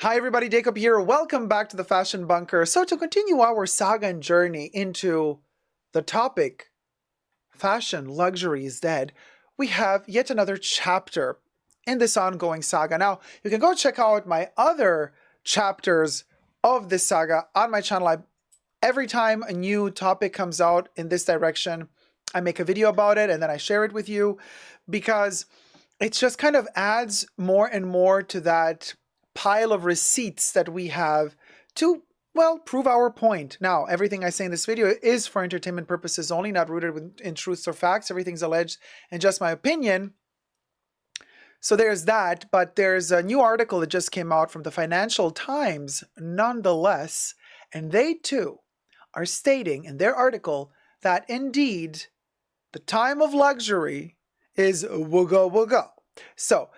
Hi everybody, Dacob here. Welcome back to the Fashion Bunker. So to continue our saga and journey into the topic, fashion, luxury is dead, we have yet another chapter in this ongoing saga. Now, you can go check out my other chapters of this saga on my channel. Every time a new topic comes out in this direction, I make a video about it and then I share it with you because it just kind of adds more and more to that pile of receipts that we have to, well, prove our point. Now, everything I say in this video is for entertainment purposes only, not rooted in truths or facts. Everything's alleged and just my opinion. So there's that, but there's a new article that just came out from the Financial Times nonetheless, and they too are stating in their article that indeed the time of luxury is wooga wooga. So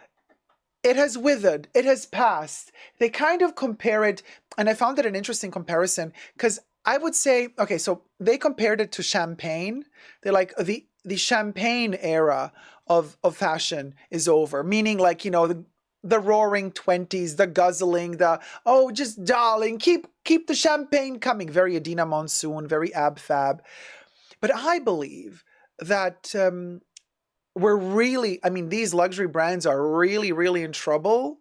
it has withered, it has passed. They kind of compare it, and I found it an interesting comparison because I would say, okay, so they compared it to champagne. They're like the champagne era of fashion is over, meaning like, you know, the roaring 20s, the guzzling, the, oh, just darling, keep the champagne coming. Very Adina Monsoon, very ab fab. But I believe that these luxury brands are really in trouble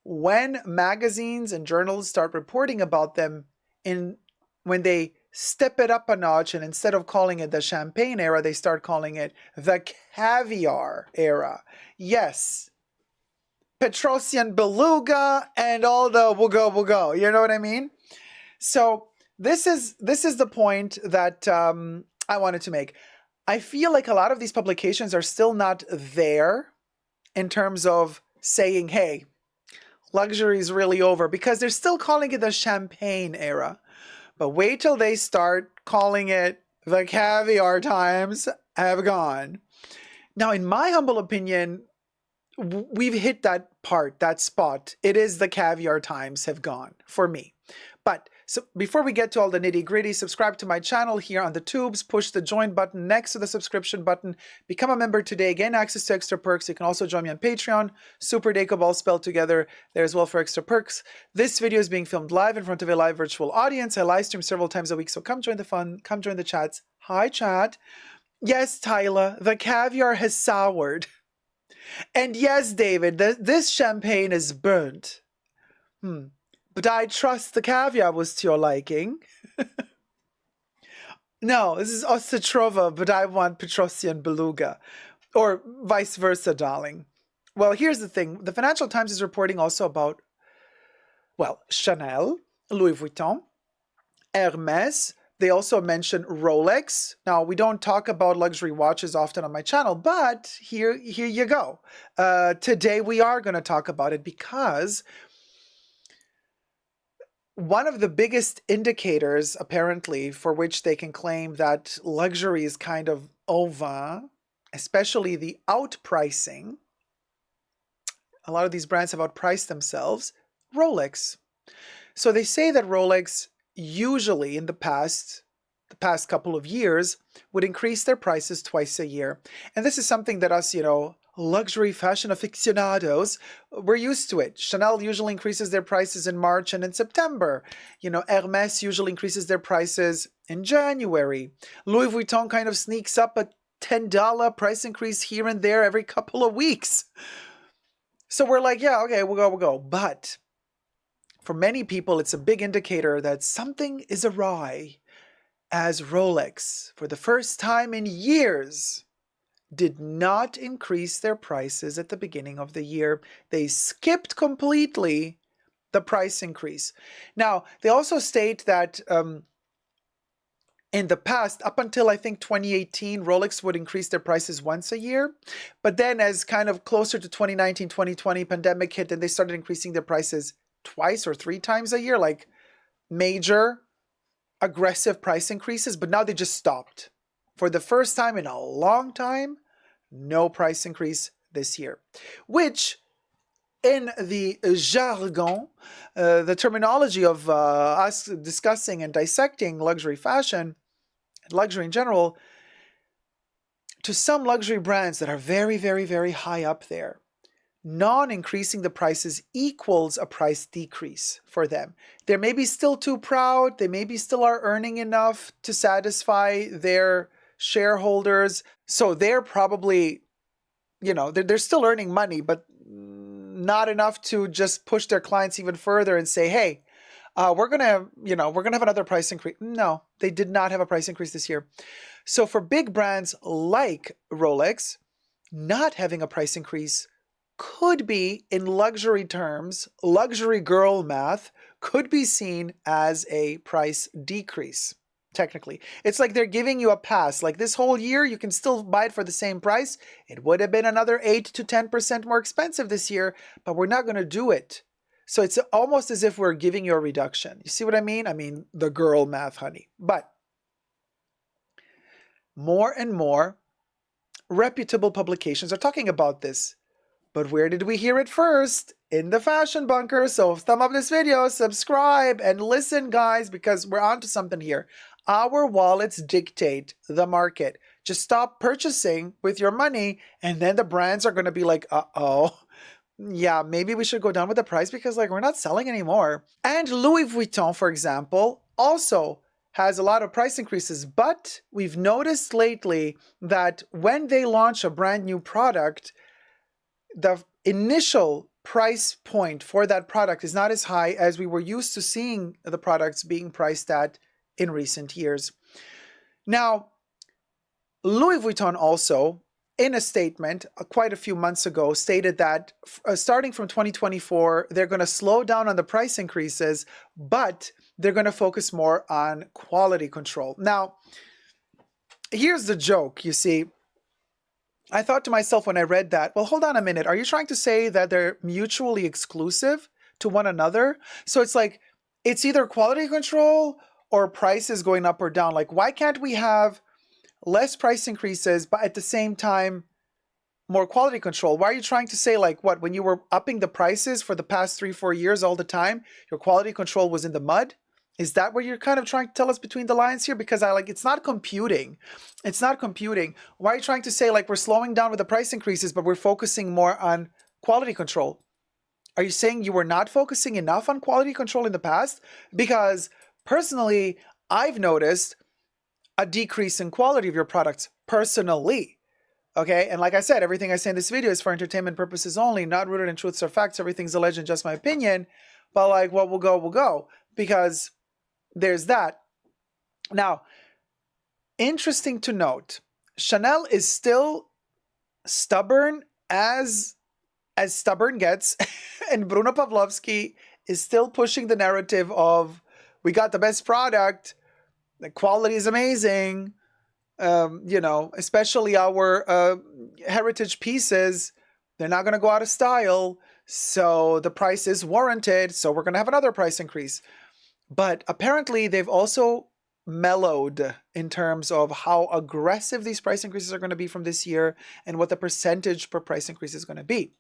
when magazines and journals start reporting about them when they step it up a notch, and instead of calling it the champagne era, they start calling it the caviar era. Yes, Petrosian beluga and all the wooga, you know what I mean? So this is the point that I wanted to make. I feel like a lot of these publications are still not there in terms of saying, hey, luxury is really over, because they're still calling it the champagne era. But wait till they start calling it the caviar times have gone. Now, in my humble opinion, we've hit that spot. It is the caviar times have gone for me. But so before we get to all the nitty gritty, subscribe to my channel here on the tubes, push the join button next to the subscription button, become a member today, gain access to extra perks. You can also join me on Patreon, superdacob all spelled together there as well for extra perks. This video is being filmed live in front of a live virtual audience. I live stream several times a week, so come join the fun, come join the chats. Hi chat. Yes, Tyler, the caviar has soured. And yes, David, this champagne is burnt. But I trust the caviar was to your liking. No, this is Ostetrova, but I want Petrosian beluga. Or vice versa, darling. Well, here's the thing. The Financial Times is reporting also about, well, Chanel, Louis Vuitton, Hermes. They also mention Rolex. Now, we don't talk about luxury watches often on my channel, but here you go. Today we are going to talk about it because one of the biggest indicators, apparently, for which they can claim that luxury is kind of over, especially the outpricing. A lot of these brands have outpriced themselves. Rolex. So they say that Rolex usually in the past couple of years would increase their prices twice a year. And this is something that us, luxury fashion aficionados, we're used to it. Chanel usually increases their prices in March and in September. Hermes usually increases their prices in January. Louis Vuitton kind of sneaks up a $10 price increase here and there every couple of weeks. So we're like, yeah, okay, we'll go. But for many people, it's a big indicator that something is awry, as Rolex, for the first time in years, did not increase their prices at the beginning of the year. They skipped completely the price increase. Now, they also state that in the past, up until I think 2018, Rolex would increase their prices once a year. But then as kind of closer to 2019, 2020, pandemic hit, and they started increasing their prices twice or three times a year, like major aggressive price increases. But now they just stopped. For the first time in a long time, no price increase this year, which in the jargon, the terminology of us discussing and dissecting luxury fashion and luxury in general, to some luxury brands that are very high up there, non-increasing the prices equals a price decrease for them. They may be still too proud. They maybe still are earning enough to satisfy their shareholders. So they're probably, they're still earning money, but not enough to just push their clients even further and say, hey, we're going to have another price increase. No, they did not have a price increase this year. So for big brands like Rolex, not having a price increase could be, in luxury terms, luxury girl math, could be seen as a price decrease. Technically, it's like they're giving you a pass. Like this whole year, you can still buy it for the same price. It would have been another 8 to 10% more expensive this year, but we're not going to do it. So it's almost as if we're giving you a reduction. You see what I mean? I mean, the girl math, honey. But more and more reputable publications are talking about this. But where did we hear it first? In the Fashion Bunker. So thumb up this video, subscribe, and listen, guys, because we're onto something here. Our wallets dictate the market. Just stop purchasing with your money, and then the brands are going to be like, uh-oh. Yeah, maybe we should go down with the price because we're not selling anymore. And Louis Vuitton, for example, also has a lot of price increases, but we've noticed lately that when they launch a brand new product, the initial price point for that product is not as high as we were used to seeing the products being priced at in recent years. Now, Louis Vuitton also, in a statement quite a few months ago, stated that starting from 2024, they're going to slow down on the price increases, but they're going to focus more on quality control. Now, here's the joke, you see. I thought to myself when I read that, well, hold on a minute. Are you trying to say that they're mutually exclusive to one another? So it's like, it's either quality control or prices going up or down. Like, why can't we have less price increases, but at the same time, more quality control? Why are you trying to say, like, what, when you were upping the prices for the past 3-4 years all the time, your quality control was in the mud? Is that what you're kind of trying to tell us between the lines here? Because it's not computing. It's not computing. Why are you trying to say, like, we're slowing down with the price increases, but we're focusing more on quality control? Are you saying you were not focusing enough on quality control in the past? Because personally, I've noticed a decrease in quality of your products personally. Okay, and like I said, everything I say in this video is for entertainment purposes only, not rooted in truths or facts. Everything's alleged and just my opinion. But like, what will go, will go. Because there's that. Now, interesting to note, Chanel is still stubborn as stubborn gets, and Bruno Pavlovsky is still pushing the narrative of, we got the best product, the quality is amazing, especially our heritage pieces, they're not going to go out of style, so the price is warranted, so we're going to have another price increase. But apparently they've also mellowed in terms of how aggressive these price increases are going to be from this year and what the percentage per price increase is going to be.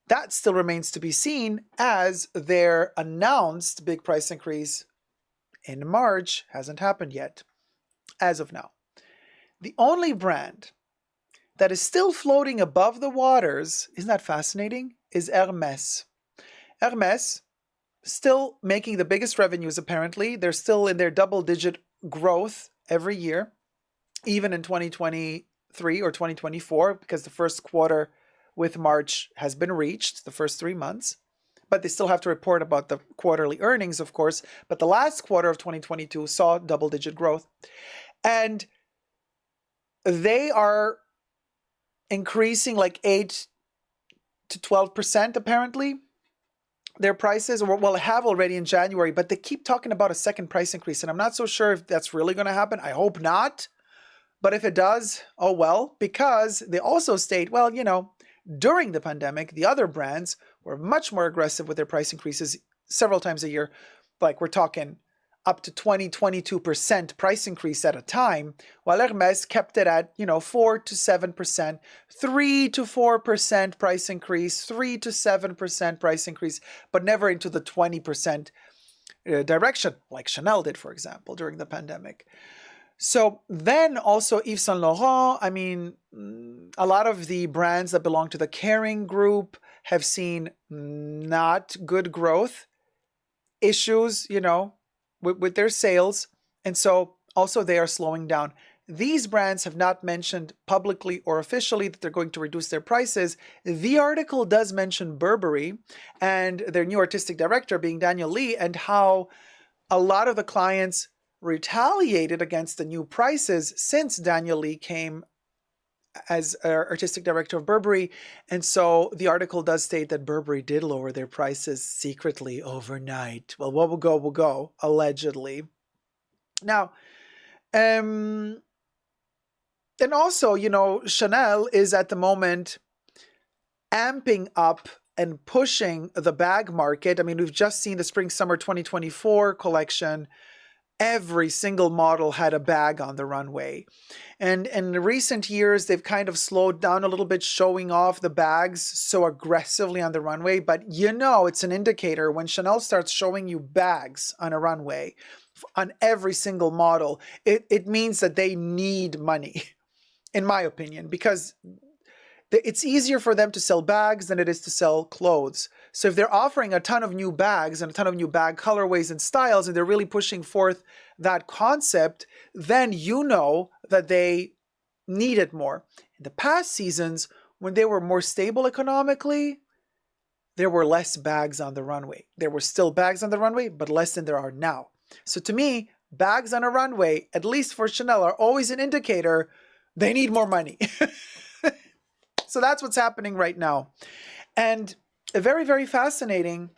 That still remains to be seen, as their announced big price increase in March hasn't happened yet, as of now. The only brand that is still floating above the waters, isn't that fascinating, is Hermes. Hermes, still making the biggest revenues apparently. They're still in their double-digit growth every year, even in 2023 or 2024, because the first quarter with March has been reached, the first 3 months. But they still have to report about the quarterly earnings, of course. But the last quarter of 2022 saw double-digit growth. And they are increasing like 8 to 12% apparently, their prices, or well, have already in January, but they keep talking about a second price increase. And I'm not so sure if that's really going to happen. I hope not. But if it does, oh well, because they also state, well, during the pandemic, the other brands were much more aggressive with their price increases several times a year. Like we're talking up to 22% price increase at a time, while Hermes kept it at, 4 to 7%, 3 to 4% price increase, 3 to 7% price increase, but never into the 20% direction, like Chanel did, for example, during the pandemic. So then also Yves Saint Laurent, a lot of the brands that belong to the Kering group have seen not good growth, issues, with their sales. And so also they are slowing down. These brands have not mentioned publicly or officially that they're going to reduce their prices. The article does mention Burberry and their new artistic director being Daniel Lee, and how a lot of the clients retaliated against the new prices since Daniel Lee came as artistic director of Burberry. And so the article does state that Burberry did lower their prices secretly overnight. Well, what will go, allegedly. Now, and also, Chanel is at the moment amping up and pushing the bag market. I mean, we've just seen the Spring-Summer 2024 collection. Every single model had a bag on the runway. And in recent years, they've kind of slowed down a little bit, showing off the bags so aggressively on the runway. But it's an indicator when Chanel starts showing you bags on a runway on every single model, it means that they need money, in my opinion, because it's easier for them to sell bags than it is to sell clothes. So if they're offering a ton of new bags and a ton of new bag colorways and styles, and they're really pushing forth that concept, then that they need it more. In the past seasons, when they were more stable economically, there were less bags on the runway. There were still bags on the runway, but less than there are now. So to me, bags on a runway, at least for Chanel, are always an indicator they need more money. So that's what's happening right now. And very, very fascinating,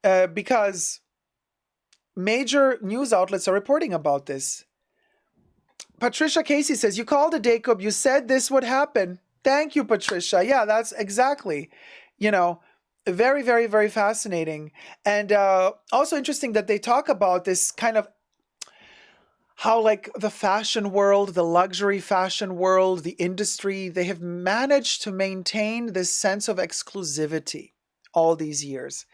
because major news outlets are reporting about this. Patricia Casey says, you called it, Dacob. You said this would happen. Thank you, Patricia. Yeah, that's exactly, very, very, very fascinating. And also interesting that they talk about this kind of how, like, the fashion world, the luxury fashion world, the industry, they have managed to maintain this sense of exclusivity all these years.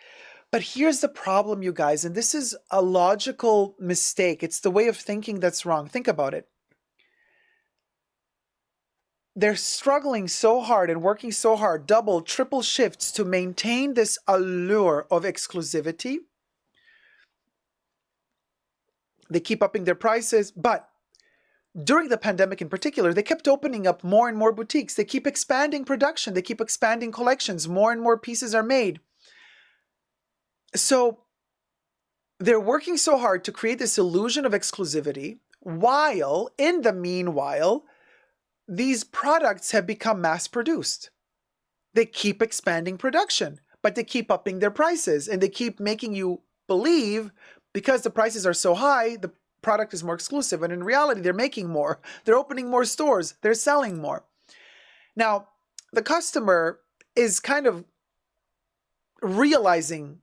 But here's the problem, you guys, and this is a logical mistake. It's the way of thinking that's wrong. Think about it. They're struggling so hard and working so hard, double, triple shifts, to maintain this allure of exclusivity. They keep upping their prices, but during the pandemic in particular, they kept opening up more and more boutiques. They keep expanding production. They keep expanding collections. More and more pieces are made. So they're working so hard to create this illusion of exclusivity, while in the meanwhile, these products have become mass-produced. They keep expanding production, but they keep upping their prices, and they keep making you believe, because the prices are so high, the product is more exclusive. And in reality, they're making more. They're opening more stores. They're selling more. Now, the customer is kind of realizing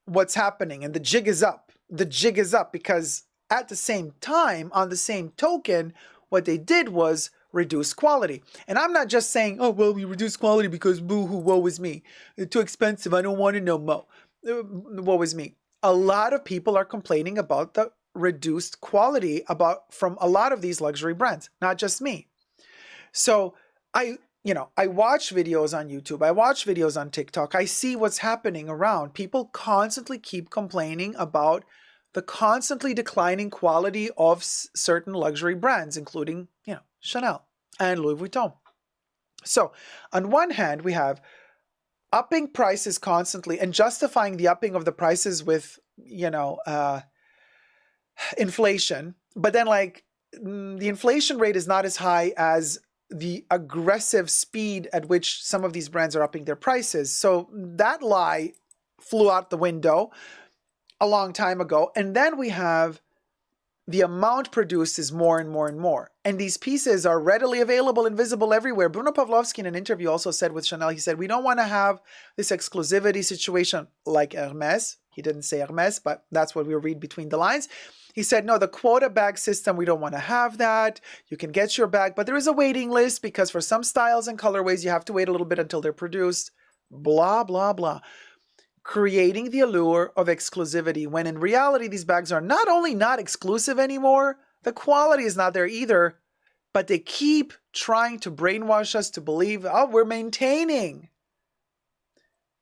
what's happening, and the jig is up. The jig is up because at the same time, on the same token, what they did was reduce quality. And I'm not just saying, oh, well, we reduced quality because boo-hoo, woe is me. It's too expensive. I don't want it no more. Woe is me. A lot of people are complaining about the reduced quality from a lot of these luxury brands, not just me. So I watch videos on YouTube. I watch videos on TikTok. I see what's happening around. People constantly keep complaining about the constantly declining quality of certain luxury brands, including, Chanel and Louis Vuitton. So on one hand, we have upping prices constantly and justifying the upping of the prices with, inflation. But then, the inflation rate is not as high as the aggressive speed at which some of these brands are upping their prices. So that lie flew out the window a long time ago. And then we have the amount produced is more and more and more. And these pieces are readily available and visible everywhere. Bruno Pavlovsky in an interview also said with Chanel, he said, we don't want to have this exclusivity situation like Hermes. He didn't say Hermes, but that's what we read between the lines. He said, no, the quota bag system, we don't want to have that. You can get your bag, but there is a waiting list because for some styles and colorways, you have to wait a little bit until they're produced. Blah, blah, blah. Creating the allure of exclusivity, when in reality, these bags are not only not exclusive anymore, the quality is not there either, but they keep trying to brainwash us to believe, oh, we're maintaining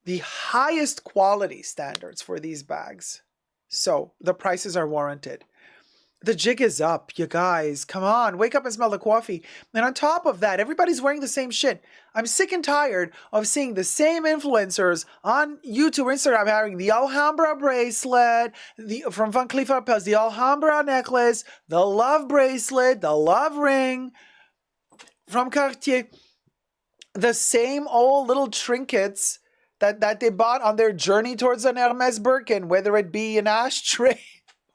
the highest quality standards for these bags. So the prices are warranted. The jig is up, you guys. Come on, wake up and smell the coffee. And on top of that, everybody's wearing the same shit. I'm sick and tired of seeing the same influencers on YouTube or Instagram having the Alhambra bracelet, from Van Cleef & Arpels, the Alhambra necklace, the love bracelet, the love ring from Cartier. The same old little trinkets that they bought on their journey towards an Hermes Birkin, whether it be an ashtray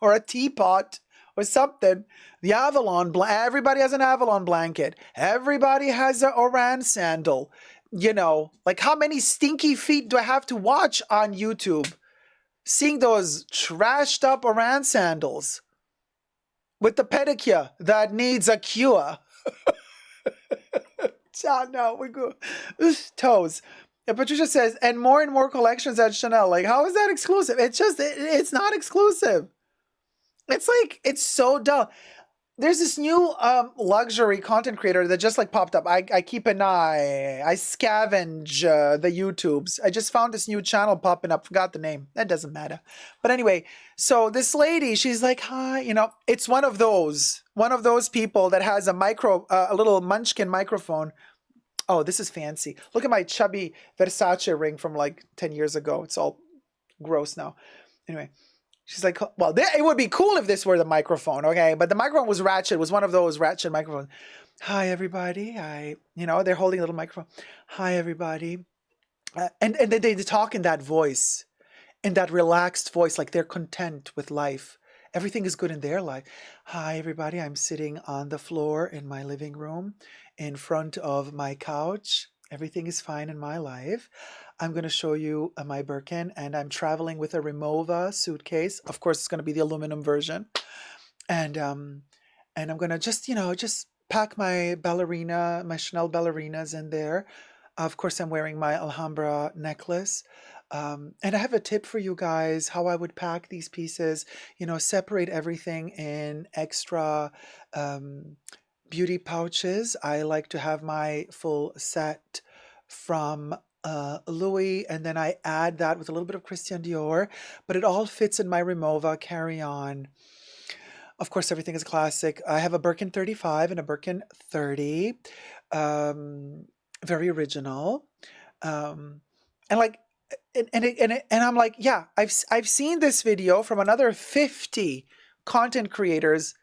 or a teapot or something. The Avalon, everybody has an Avalon blanket. Everybody has an Oran sandal. You know, like how many stinky feet do I have to watch on YouTube? Seeing those trashed up Oran sandals with the pedicure that needs a cure. Oh, no, we go. Toes. And Patricia says, and more collections at Chanel. Like, how is that exclusive? It's just, it's not exclusive. It's like, it's so dull. There's this new luxury content creator that just like popped up. I keep an eye. I scavenge the YouTubes. I just found this new channel popping up. Forgot the name. That doesn't matter. But anyway, so this lady, she's like, hi, you know, it's one of those people that has a little munchkin microphone. Oh, this is fancy. Look at my chubby Versace ring from like 10 years ago. It's all gross now. Anyway, she's like, well, it would be cool if this were the microphone, okay? But the microphone was ratchet. It was one of those ratchet microphones. Hi, everybody. They're holding a little microphone. Hi, everybody. And they talk in that voice, in that relaxed voice, like they're content with life. Everything is good in their life. Hi, everybody. I'm sitting on the floor in my living room in front of my couch. Everything is fine in my life. I'm going to show you my Birkin, and I'm traveling with a Rimowa suitcase. Of course, it's going to be the aluminum version. And I'm going to just pack my Chanel ballerinas in there. Of course, I'm wearing my Alhambra necklace. And I have a tip for you guys how I would pack these pieces. Separate everything in extra beauty pouches. I like to have my full set from Louis, and then I add that with a little bit of Christian Dior, but it all fits in my Rimowa carry-on. Of course, everything is classic. I have a Birkin 35 and a Birkin 30, very original, and I'm like, yeah, I've seen this video from another 50 content creators,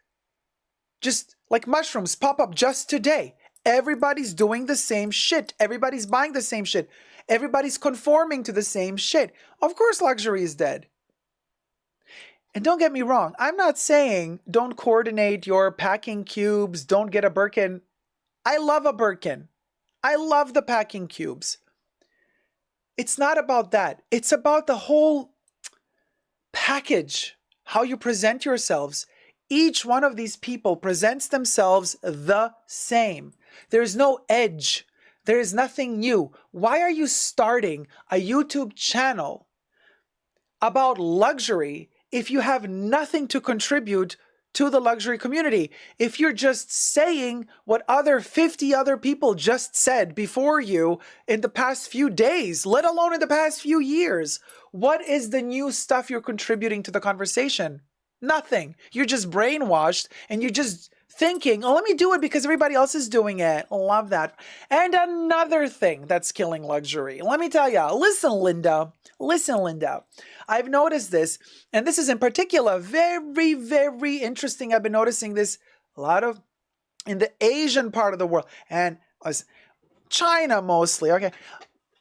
just like mushrooms pop up just today. Everybody's doing the same shit. Everybody's buying the same shit. Everybody's conforming to the same shit. Of course, luxury is dead. And don't get me wrong. I'm not saying don't coordinate your packing cubes. Don't get a Birkin. I love a Birkin. I love the packing cubes. It's not about that. It's about the whole package, how you present yourselves. Each one of these people presents themselves the same. There's no edge. There is nothing new. Why are you starting a YouTube channel about luxury if you have nothing to contribute to the luxury community? If you're just saying what 50 other people just said before you in the past few days, let alone in the past few years, what is the new stuff you're contributing to the conversation? Nothing. You're just brainwashed and you're just thinking, oh, let me do it because everybody else is doing it. Love that. And another thing that's killing luxury. Let me tell you, listen, Linda. I've noticed this, and this is in particular very, very interesting. I've been noticing this a lot of in the Asian part of the world and China mostly. Okay.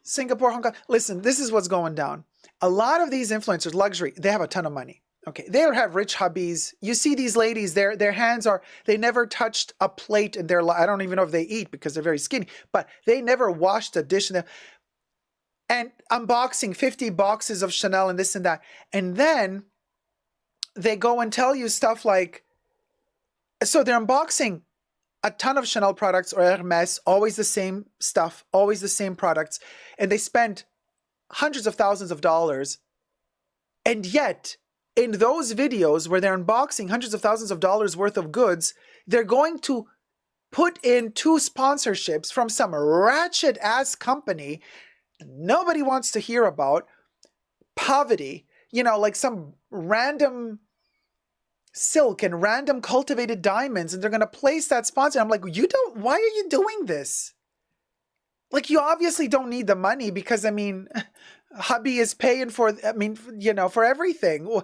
Singapore, Hong Kong. Listen, this is what's going down. A lot of these influencers, luxury, they have a ton of money. Okay, they don't have rich hubbies. You see these ladies, their hands they never touched a plate in their life. I don't even know if they eat because they're very skinny, but they never washed a dish. And unboxing 50 boxes of Chanel and this and that. And then they go and tell you stuff like, so they're unboxing a ton of Chanel products or Hermes, always the same stuff, always the same products. And they spend hundreds of thousands of dollars. And yet, in those videos where they're unboxing hundreds of thousands of dollars worth of goods, they're going to put in 2 sponsorships from some ratchet ass company nobody wants to hear about, poverty, like some random silk and random cultivated diamonds, and they're going to place that sponsor. I'm like, why are you doing this? Like, you obviously don't need the money because, hubby is paying for, for everything.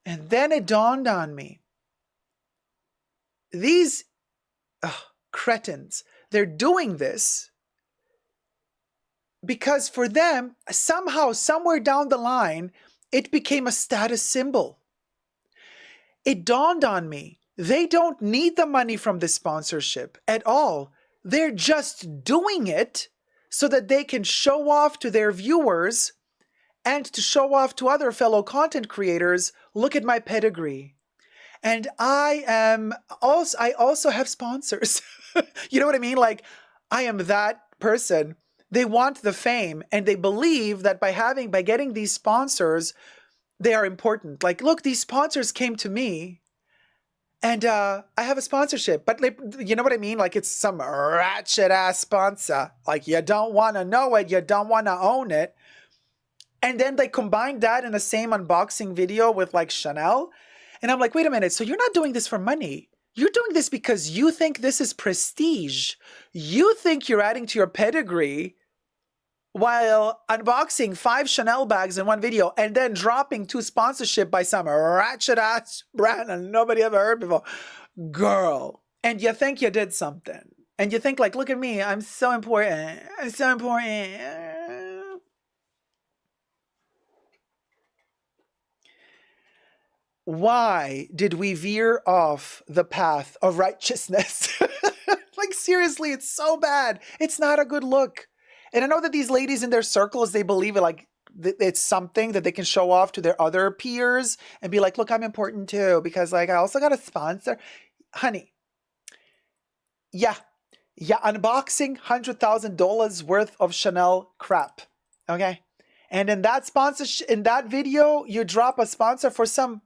And then it dawned on me. These cretins, they're doing this because for them, somehow, somewhere down the line, it became a status symbol. It dawned on me, they don't need the money from this sponsorship at all. They're just doing it so that they can show off to their viewers and to show off to other fellow content creators, look at my pedigree. And I also have sponsors. You know what I mean? Like, I am that person. They want the fame, and they believe that by getting these sponsors, they are important. Like, look, these sponsors came to me, and I have a sponsorship. But you know what I mean? Like, it's some ratchet ass sponsor. Like, you don't want to know it, you don't want to own it. And then they combine that in the same unboxing video with like Chanel. And I'm like, wait a minute, so you're not doing this for money. You're doing this because you think this is prestige. You think you're adding to your pedigree while unboxing 5 Chanel bags in one video and then dropping 2 sponsorship by some ratchet ass brand and nobody ever heard before. Girl. And you think you did something. And you think like, look at me, I'm so important. I'm so important. Why did we veer off the path of righteousness? Like, seriously, it's so bad. It's not a good look. And I know that these ladies in their circles, they believe it, like it's something that they can show off to their other peers and be like, look, I'm important too, because like I also got a sponsor. Honey, yeah, unboxing $100,000 worth of Chanel crap, okay? And in that sponsorship, in that video, you drop a sponsor for something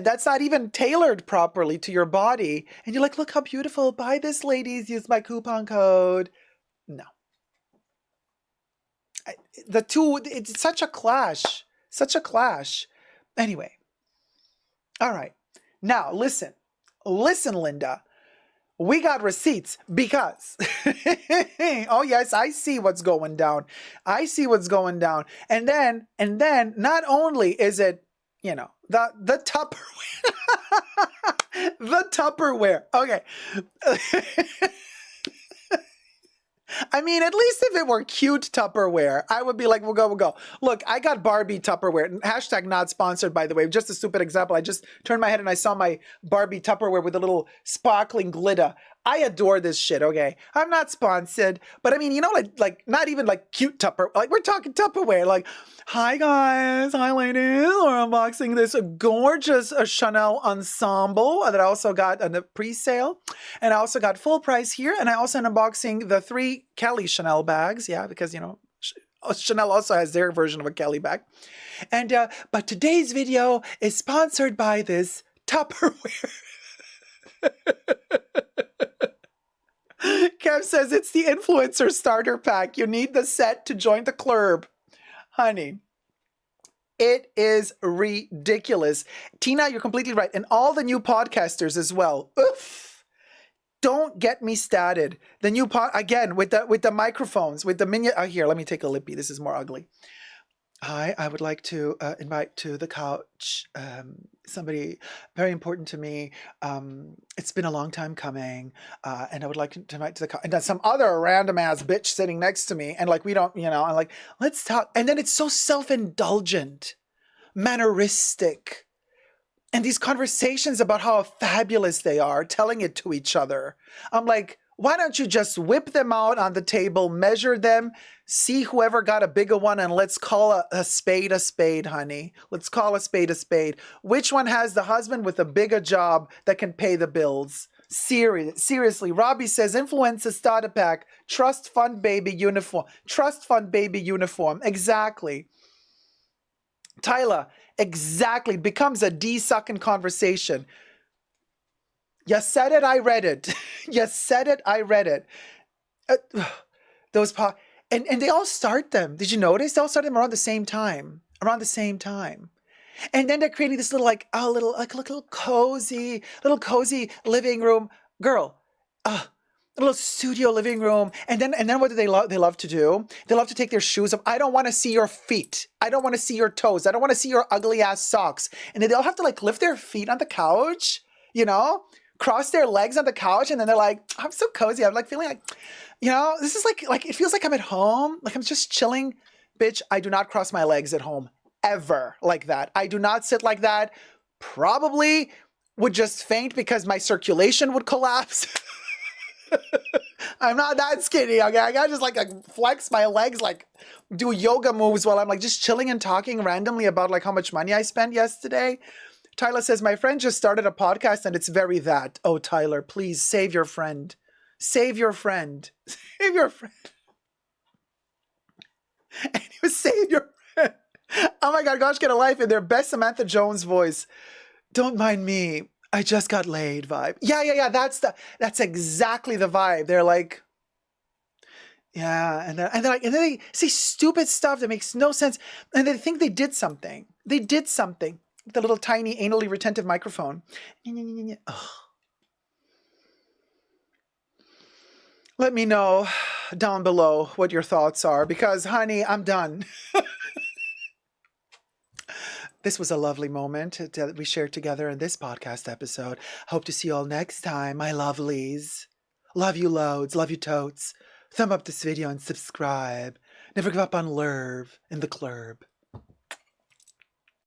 that's not even tailored properly to your body. And you're like, look how beautiful. Buy this, ladies. Use my coupon code. No. The two, it's such a clash. Such a clash. Anyway. All right. Now, listen. Listen, Linda. We got receipts because, oh yes, I see what's going down. I see what's going down. And then not only is it, the Tupperware, the Tupperware. Okay. I mean, at least if it were cute Tupperware, I would be like, we'll go. Look, I got Barbie Tupperware. Hashtag not sponsored, by the way. Just a stupid example. I just turned my head and I saw my Barbie Tupperware with a little sparkling glitter. I adore this shit, okay? I'm not sponsored, but I mean, like not even like cute Tupperware. Like, we're talking Tupperware. Like, hi guys, hi ladies. We're unboxing this gorgeous Chanel ensemble that I also got on the pre-sale. And I also got full price here. And I also am unboxing the 3 Kelly Chanel bags. Yeah, because, Chanel also has their version of a Kelly bag. And, but today's video is sponsored by this Tupperware. Kev says it's the influencer starter pack. You need the set to join the club. Honey, it is ridiculous. Tina, you're completely right. And all the new podcasters as well. Oof. Don't get me started. The new again with the microphones, with the minion. Here, let me take a lippy. This is more ugly. Hi, I would like to invite to the couch somebody very important to me. It's been a long time coming, and I would like to invite to the couch. And then some other random ass bitch sitting next to me, and like we don't, I'm like, let's talk. And then it's so self-indulgent, manneristic, and these conversations about how fabulous they are, telling it to each other. I'm like, why don't you just whip them out on the table, measure them, see whoever got a bigger one, and let's call a spade, honey. Let's call a spade. Which one has the husband with a bigger job that can pay the bills? Seriously. Robbie says, influencer starter pack, trust fund baby uniform. Trust fund baby uniform. Exactly. Tyler, exactly. Becomes a D-sucking conversation. You said it, I read it. You said it, I read it. Uh, those po- and they all start them. Did you notice? They all start them around the same time. Around the same time. And then they're creating this little like a little like little cozy living room. Girl, a little studio living room. And then what do they love to do? They love to take their shoes off. I don't want to see your feet. I don't want to see your toes. I don't want to see your ugly ass socks. And then they all have to like lift their feet on the couch, you know? Cross their legs on the couch, and then they're like, I'm so cozy. I'm like feeling like, this is like it feels like I'm at home, like I'm just chilling. Bitch, I do not cross my legs at home ever like that. I do not sit like that. Probably would just faint because my circulation would collapse. I'm not that skinny, okay? I gotta just like flex my legs, like do yoga moves while I'm like just chilling and talking randomly about like how much money I spent yesterday. Tyler says, my friend just started a podcast and it's very that. Oh, Tyler, please save your friend. Save your friend. Save your friend. And he was save your friend. Oh my God, gosh, get a life in their best Samantha Jones voice. Don't mind me. I just got laid vibe. Yeah. That's exactly the vibe. They're like, yeah, and then they say stupid stuff that makes no sense, and they think they did something. They did something. The little tiny anally retentive microphone. Ugh. Let me know down below what your thoughts are, because honey, I'm done. This was a lovely moment that we shared together in this podcast episode. Hope to see you all next time, my lovelies. Love you loads, love you totes. Thumb up this video and subscribe. Never give up on Lerv in the club.